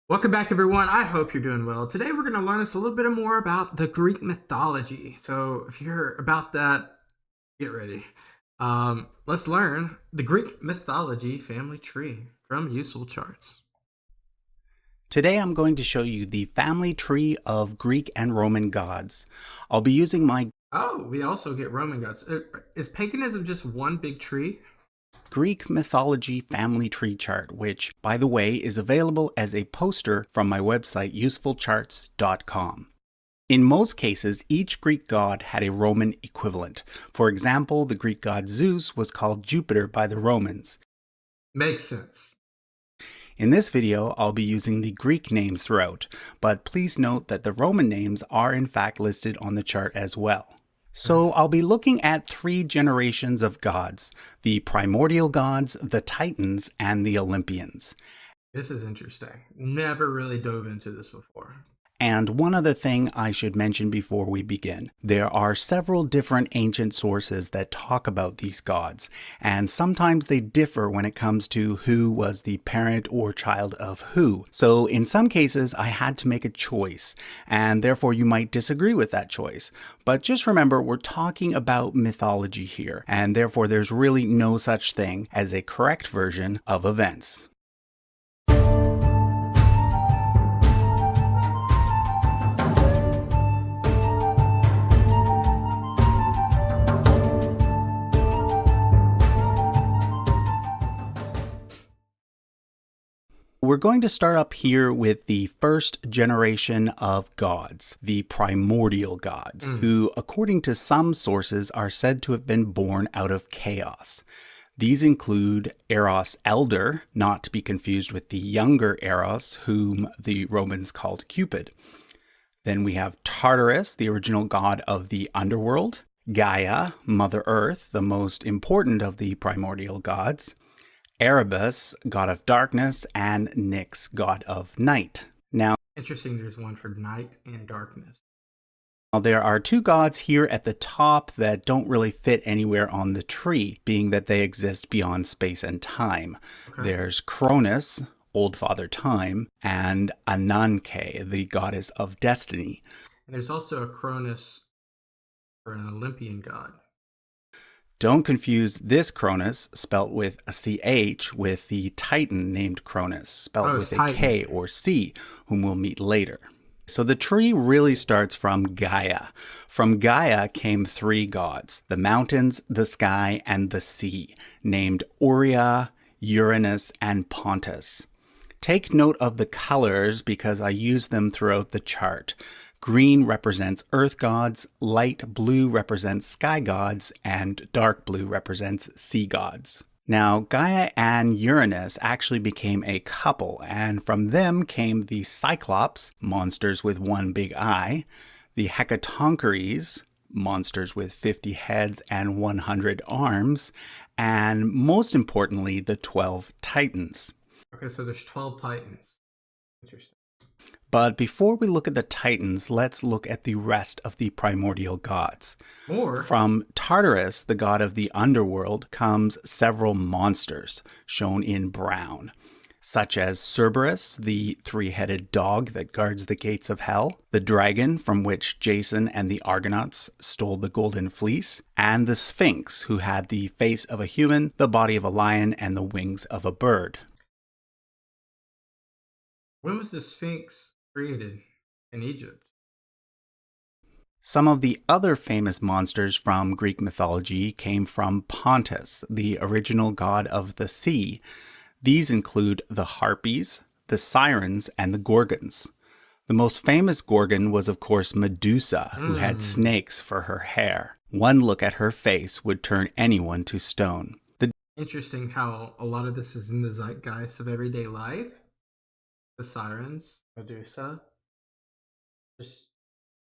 Welcome back, everyone. I hope you're doing well. Today, we're going to learn us a little bit more about the Greek mythology. So, if you're about that, get ready. Let's learn the Greek mythology family tree from Useful Charts. Today I'm going to show you the family tree of Greek and Roman gods. I'll be using my Oh, we also get Roman gods. Is paganism just one big tree? Greek mythology family tree chart, which, by the way, is available as a poster from my website usefulcharts.com. In most cases, each Greek god had a Roman equivalent. For example, the Greek god Zeus was called Jupiter by the Romans. Makes sense. In this video, I'll be using the Greek names throughout, but please note that the Roman names are in fact listed on the chart as well. So I'll be looking at 3 generations of gods: the primordial gods, the Titans, and the Olympians. This is interesting. Never really dove into this before. And one other thing I should mention before we begin. There are several different ancient sources that talk about these gods, and sometimes they differ when it comes to who was the parent or child of who. So in some cases, I had to make a choice, and therefore you might disagree with that choice. But just remember, we're talking about mythology here, and therefore there's really no such thing as a correct version of events. We're going to start up here with the first generation of gods, the primordial gods, who, according to some sources, are said to have been born out of chaos. These include Eros Elder, not to be confused with the younger Eros, whom the Romans called Cupid. Then we have Tartarus, the original god of the underworld, Gaia, Mother Earth, the most important of the primordial gods, Erebus, god of darkness, and Nyx, god of night. Now, Interesting, there's one for night and darkness. there are 2 gods here at the top that don't really fit anywhere on the tree, being that they exist beyond space and time. Okay. There's Cronus, Old Father Time, and Ananke, the goddess of destiny. And there's also a Cronus for an Olympian god. Don't confuse this Cronus, spelt with a CH, with the Titan named Cronus, spelled with a Titan. K or C, whom we'll meet later. So the tree really starts from Gaia. From Gaia came 3 gods: the mountains, the sky, and the sea, named Aurea, Uranus, and Pontus. Take note of the colors because I use them throughout the chart. Green represents earth gods, light blue represents sky gods, and dark blue represents sea gods. Now, Gaia and Uranus actually became a couple, and from them came the Cyclops, monsters with one big eye, the Hecatoncheires, monsters with 50 heads and 100 arms, and most importantly, the 12 Titans. Okay, so there's 12 Titans. Interesting. But before we look at the Titans, let's look at the rest of the primordial gods. More? From Tartarus, the god of the underworld, comes several monsters, shown in brown, such as Cerberus, the 3-headed dog that guards the gates of hell, the dragon from which Jason and the Argonauts stole the golden fleece, and the Sphinx, who had the face of a human, the body of a lion, and the wings of a bird. When was the Sphinx created in Egypt? Some of the other famous monsters from Greek mythology came from Pontus, the original god of the sea. These include the Harpies, the Sirens, and the Gorgons. The most famous Gorgon was, of course, Medusa, who had snakes for her hair. One look at her face would turn anyone to stone. Interesting how a lot of this is in the zeitgeist of everyday life. The Sirens, Medusa. There's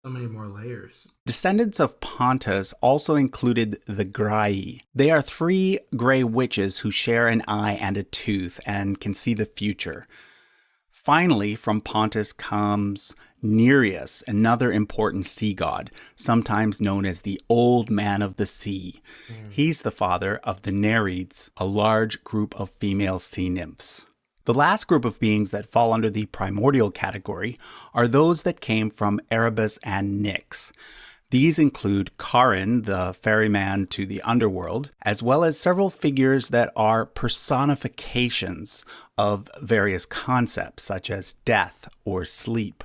so many more layers. Descendants of Pontus also included the Graii. They are 3 gray witches who share an eye and a tooth and can see the future. Finally, from Pontus comes Nereus, another important sea god, sometimes known as the Old Man of the Sea. He's the father of the Nereids, a large group of female sea nymphs. The last group of beings that fall under the primordial category are those that came from Erebus and Nyx. These include Charon, the ferryman to the underworld, as well as several figures that are personifications of various concepts, such as death or sleep.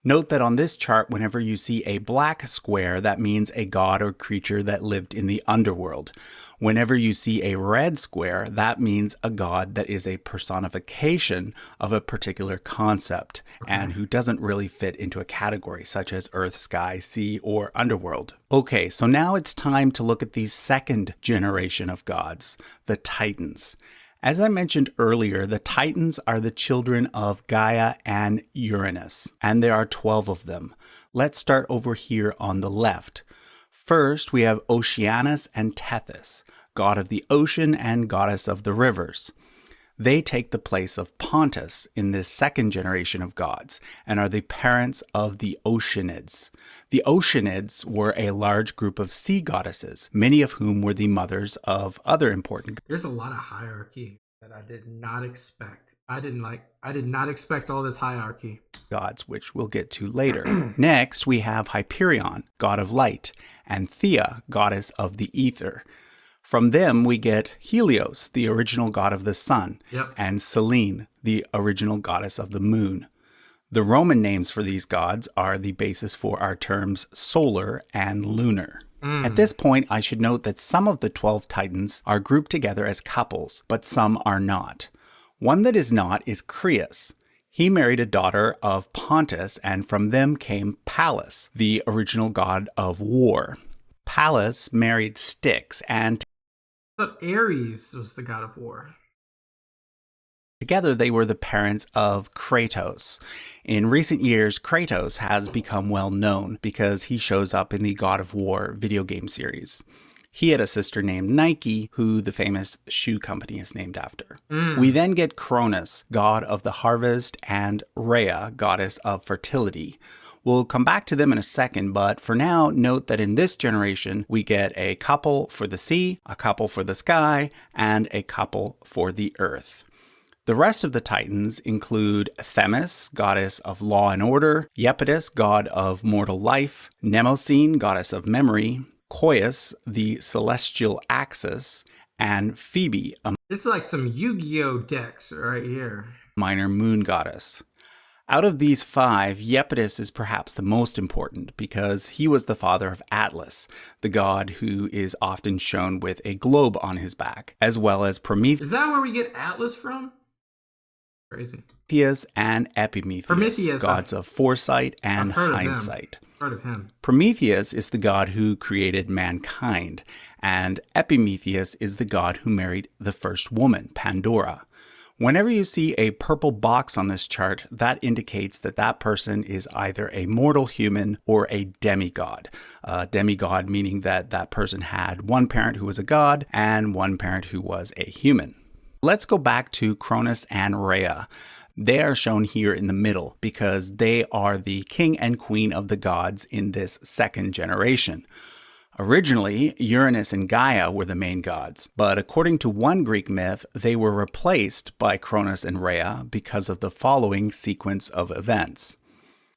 Note that on this chart, whenever you see a black square, that means a god or creature that lived in the underworld. Whenever you see a red square, that means a god that is a personification of a particular concept and who doesn't really fit into a category such as earth, sky, sea, or underworld. Okay, so now it's time to look at the second generation of gods, the Titans. As I mentioned earlier, the Titans are the children of Gaia and Uranus, and there are 12 of them. Let's start over here on the left. First, we have Oceanus and Tethys, god of the ocean and goddess of the rivers. They take the place of Pontus in this second generation of gods and are the parents of the Oceanids. The Oceanids were a large group of sea goddesses, many of whom were the mothers of other important. There's a lot of hierarchy that I did not expect. I did not expect all this hierarchy. Gods, which we'll get to later. Next, we have Hyperion, god of light, and Thea, goddess of the ether. From them, we get Helios, the original god of the sun, and Selene, the original goddess of the moon. The Roman names for these gods are the basis for our terms solar and lunar. At this point, I should note that some of the 12 Titans are grouped together as couples, but some are not. One that is not is Creus. He married a daughter of Pontus, and from them came Pallas, the original god of war. Pallas married Styx, and But Ares was the god of war. together they were the parents of Kratos. In recent years, Kratos has become well known because he shows up in the God of War video game series. He had a sister named Nike, who the famous shoe company is named after. We then get Cronus, god of the harvest, and Rhea, goddess of fertility. We'll come back to them in a second, but for now, note that in this generation, we get a couple for the sea, a couple for the sky, and a couple for the earth. The rest of the Titans include Themis, goddess of law and order, Iapetus, god of mortal life, Mnemosyne, goddess of memory, Koios, the celestial axis, and Phoebe, a It's like some Yu-Gi-Oh decks right here. minor moon goddess. Out of these 5, Iapetus is perhaps the most important because he was the father of Atlas, the god who is often shown with a globe on his back, as well as Prometheus. Is that where we get Atlas from? Crazy. And Epimetheus, Prometheus, gods of foresight and I've heard of them. hindsight. Heard of him. Prometheus is the god who created mankind, and Epimetheus is the god who married the first woman, Pandora. Whenever you see a purple box on this chart, that indicates that that person is either a mortal human or a demigod. Demigod meaning that that person had one parent who was a god and one parent who was a human. Let's go back to Cronus and Rhea. They are shown here in the middle because they are the king and queen of the gods in this second generation. Originally, Uranus and Gaia were the main gods, but according to one Greek myth, they were replaced by Cronus and Rhea because of the following sequence of events.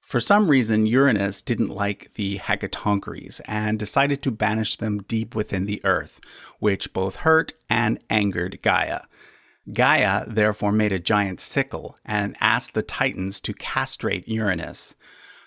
For some reason, Uranus didn't like the Hecatoncheires and decided to banish them deep within the earth, which both hurt and angered Gaia. Gaia therefore made a giant sickle and asked the Titans to castrate Uranus.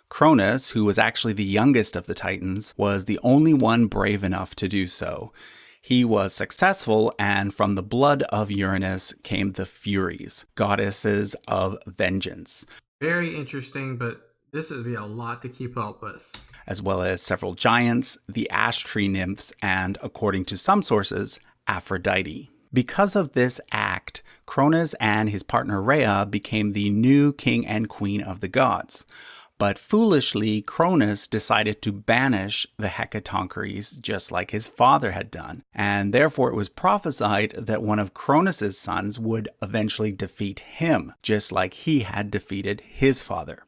Cronus, who was actually the youngest of the Titans, was the only one brave enough to do so. He was successful, and from the blood of Uranus came the Furies, goddesses of vengeance. Very interesting, but this would be a lot to keep up with. As well as several giants, the ash tree nymphs, and, according to some sources, Aphrodite. Because of this act, Cronus and his partner Rhea became the new king and queen of the gods. But foolishly, Cronus decided to banish the Hecatoncheires just like his father had done, and therefore it was prophesied that one of Cronus's sons would eventually defeat him, just like he had defeated his father.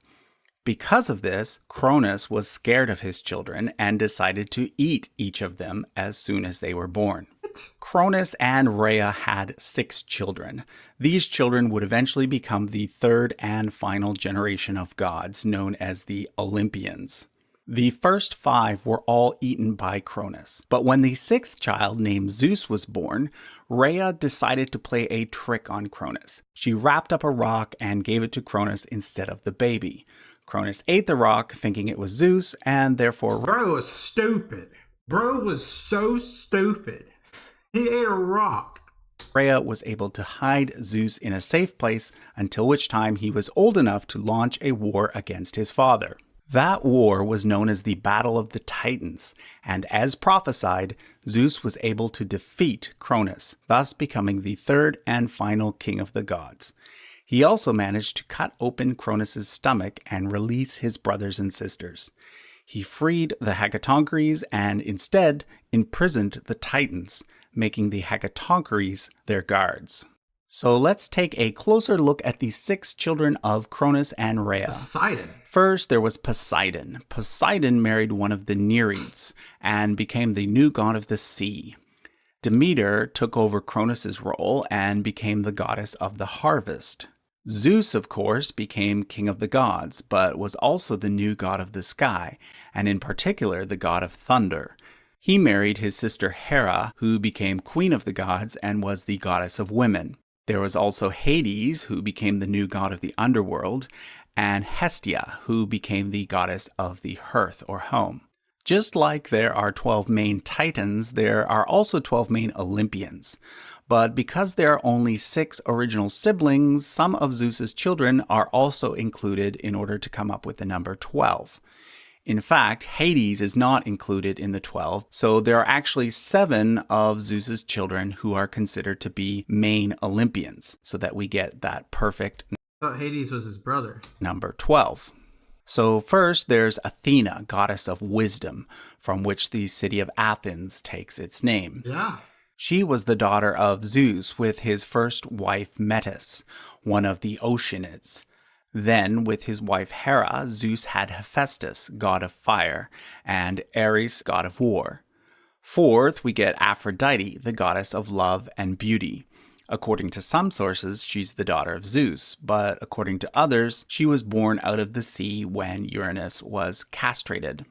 Because of this, Cronus was scared of his children and decided to eat each of them as soon as they were born. It What? Cronus and Rhea had 6 children. These children would eventually become the third and final generation of gods, known as the Olympians. The first 5 were all eaten by Cronus, but when the 6th child named Zeus was born, Rhea decided to play a trick on Cronus. She wrapped up a rock and gave it to Cronus instead of the baby. Cronus ate the rock, thinking it was Zeus, and therefore... Bro was stupid. Bro was so stupid. He ate a rock. Rhea was able to hide Zeus in a safe place, until which time he was old enough to launch a war against his father. That war was known as the Battle of the Titans, and as prophesied, Zeus was able to defeat Cronus, thus becoming the third and final king of the gods. He also managed to cut open Cronus' stomach and release his brothers and sisters. He freed the Hecatoncheires and instead imprisoned the Titans, making the Hecatoncheires their guards. So let's take a closer look at the 6 children of Cronus and Rhea. Poseidon. First, there was Poseidon. Poseidon married one of the Nereids and became the new god of the sea. Demeter took over Cronus' role and became the goddess of the harvest. Zeus, of course, became king of the gods, but was also the new god of the sky, and in particular the god of thunder. He married his sister Hera, who became queen of the gods and was the goddess of women. There was also Hades, who became the new god of the underworld, and Hestia, who became the goddess of the hearth or home. Just like there are 12 main titans, there are also 12 main Olympians. But because there are only 6 original siblings, some of Zeus's children are also included in order to come up with the number 12. In fact, Hades is not included in the 12, so there are actually 7 of Zeus's children who are considered to be main Olympians, so that we get that perfect I thought Hades was his brother. number 12. So first, there's Athena, goddess of wisdom, from which the city of Athens takes its name. Yeah. She was the daughter of Zeus with his first wife Metis, one of the Oceanids. Then, with his wife Hera, Zeus had Hephaestus, god of fire, and Ares, god of war. Fourth, we get Aphrodite, the goddess of love and beauty. According to some sources, she's the daughter of Zeus, but according to others, she was born out of the sea when Uranus was castrated.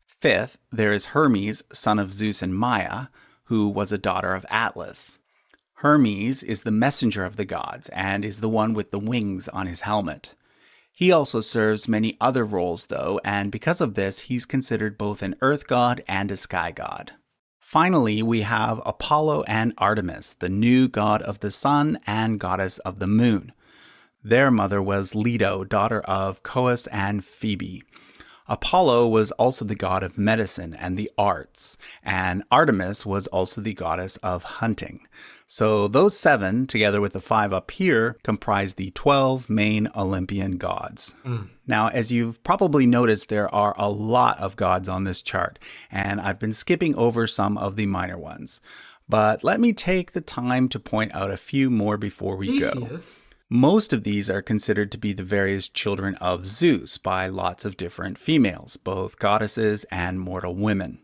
Fifth, there is Hermes, son of Zeus and Maia, who was a daughter of Atlas. Hermes is the messenger of the gods and is the one with the wings on his helmet. He also serves many other roles, though, and because of this, he's considered both an earth god and a sky god. Finally, we have Apollo and Artemis, the new god of the sun and goddess of the moon. Their mother was Leto, daughter of Coeus and Phoebe. Apollo was also the god of medicine and the arts, and Artemis was also the goddess of hunting. So those 7, together with the 5 up here, comprise the 12 main Olympian gods. Now, as you've probably noticed, there are a lot of gods on this chart, and I've been skipping over some of the minor ones. But let me take the time to point out a few more before we go. Theseus. Most of these are considered to be the various children of Zeus by lots of different females, both goddesses and mortal women.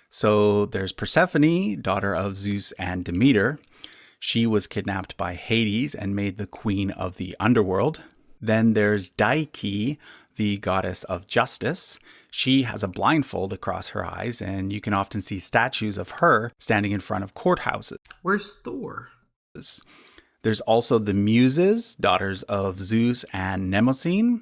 So there's Persephone, daughter of Zeus and Demeter. She was kidnapped by Hades and made the queen of the underworld. Then there's Dike, the goddess of justice. She has a blindfold across her eyes, and you can often see statues of her standing in front of courthouses. Where's Thor? There's also the Muses, daughters of Zeus and Mnemosyne.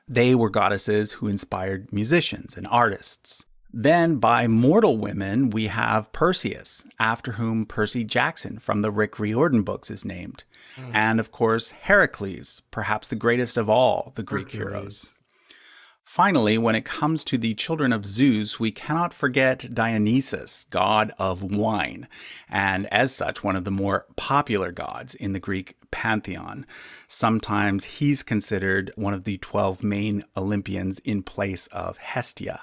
They were goddesses who inspired musicians and artists. Then by mortal women, we have Perseus, after whom Percy Jackson from the Rick Riordan books is named. And of course, Heracles, perhaps the greatest of all the Greek heroes. Finally, when it comes to the children of Zeus, we cannot forget Dionysus, god of wine, and as such, one of the more popular gods in the Greek pantheon. Sometimes he's considered one of the 12 main Olympians in place of Hestia.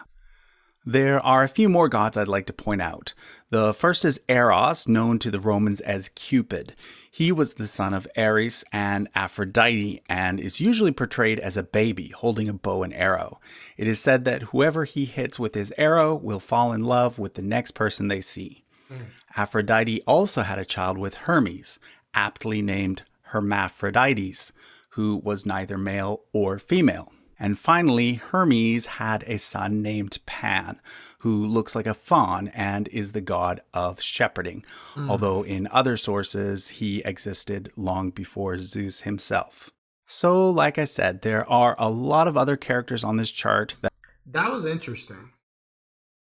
There are a few more gods I'd like to point out. The first is Eros, known to the Romans as Cupid. He was the son of Ares and Aphrodite and is usually portrayed as a baby holding a bow and arrow. It is said that whoever he hits with his arrow will fall in love with the next person they see. Mm. Aphrodite also had a child with Hermes, aptly named Hermaphrodites, who was neither male or female. And finally, Hermes had a son named Pan, who looks like a fawn and is the god of shepherding, Mm. although in other sources he existed long before Zeus himself. So, like I said, there are a lot of other characters on this chart that That was interesting.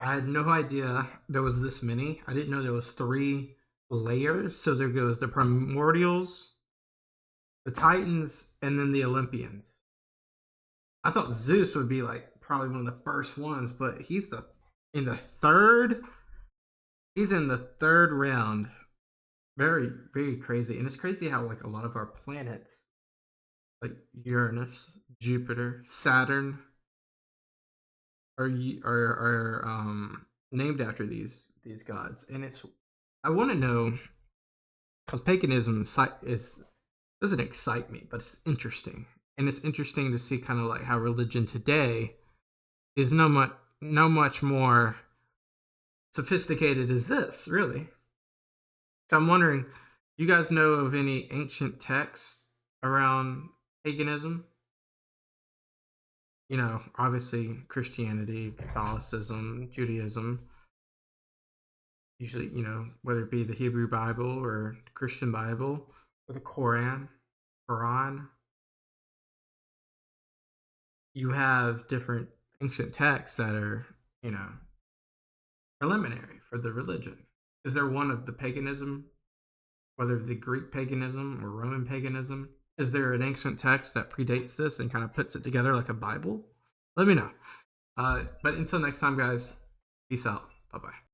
I had no idea there was this many. I didn't know there was three layers. So there goes the primordials, the Titans, and then the Olympians. I thought Zeus would be like probably one of the first ones, but he's the in the third. He's in the third round. Very, very crazy. And it's crazy how like a lot of our planets, like Uranus, Jupiter, Saturn, are named after these gods. And it's I want to know because paganism is doesn't excite me, but it's interesting, and it's interesting to see kind of like how religion today is no much more sophisticated as this, really. So I'm wondering, you guys know of any ancient texts around paganism? Obviously Christianity, Catholicism, Judaism. Usually, whether it be the Hebrew Bible or the Christian Bible or the Quran, you have different ancient texts that are, you know, preliminary for the religion. Is there one of the paganism, whether the Greek paganism or Roman paganism? Is there an ancient text that predates this and kind of puts it together like a Bible? Let me know. But until next time, guys, peace out. Bye bye.